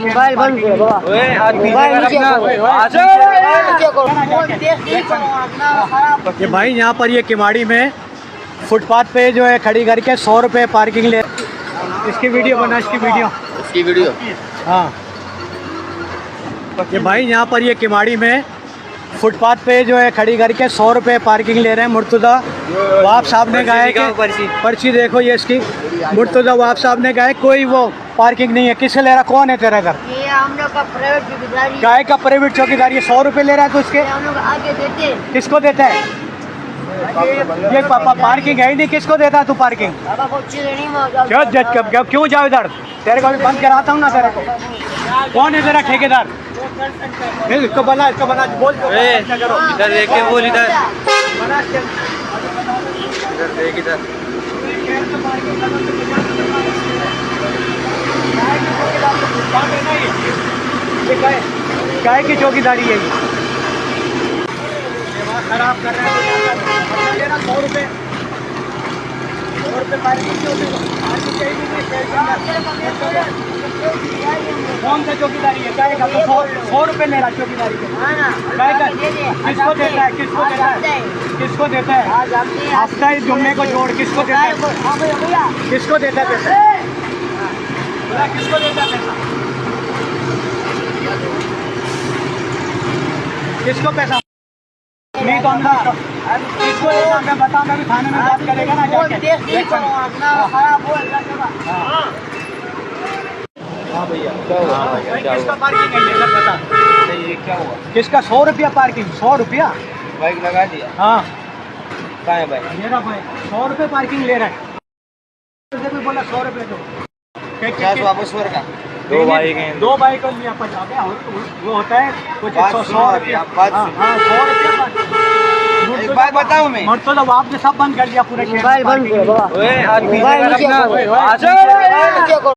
Mobile बंद करो बाबा। Mobile नीचे करो। ये भाई यहाँ पर ये किमाड़ी में फुटपाथ पे जो है खड़ी करके 100 रुपये पार्किंग ले। इसकी वीडियो बना, इसकी वीडियो। हाँ, ये भाई यहाँ पर ये किमाड़ी में फुटपाथ पे जो है खड़ी करके 100 रुपये पार्किंग ले रहे हैं। मुर्तुज़ा वाब साहब ने कहा है कि पर्ची देखो, ये इसकी मुर्तुज़ा वाब साहब ने कहा है कोई वो पार्किंग नहीं है। किससे ले रहा, कौन है तेरा घर? ये हम लोग का प्राइवेट चौकीदारी। गाय का प्राइवेट चौकीदार, ये 100 रुपये ले रहा है तो इसके हम लोग आगे देते हैं। किसको देता है? ये पापा पार्किंग है ही नहीं, किसको देता है तू पार्किंग? बाबा को चीज़ नहीं मौजूद। क्यों जाओ इधर? तेरे को भी बंद कराता हूँ ना तेरे को। कौन है तेरा ठेकेदार? इसको बना बोल। इधर देख के बोल, इधर देख, इधर गाय की चौकीदारी है ये। खराब कर रहा है 100 रुपये कौन सा चौकीदारी है? गाय का 100 रुपये ले रहा चौकीदारी के। गाय का किसको देता है? किसको देता है? हफ्ता ही जुम्मे को जोड़ किसको देता है? किसको देता है पैसा? किसको देता है पैसा? किसको पैसा नहीं तो अंदर किसको मैं बता, मैं भी थाने में बात करेगा ना जाके। हाँ भैया, किसका पार्किंग है ये सब बता। ये क्या हुआ? किसका? 100 रुपया पार्किंग। 100 रुपया बाइक लगा दिया। हाँ, कहाँ है बाइक? मेरा भाई 100 रुपये पार्किंग ले रहा है। भी बोला 100 रुपये दो, 50 वापस कर का। दो बाइक और लिया 50। वो होता है कुछ 100 रुपया। हाँ, 100 रुपया। एक बात बताऊं मैं, मतलब आपने सब बंद कर दिया पूरे। मोबाइल बंद करो बाबा। मोबाइल नीचे करो।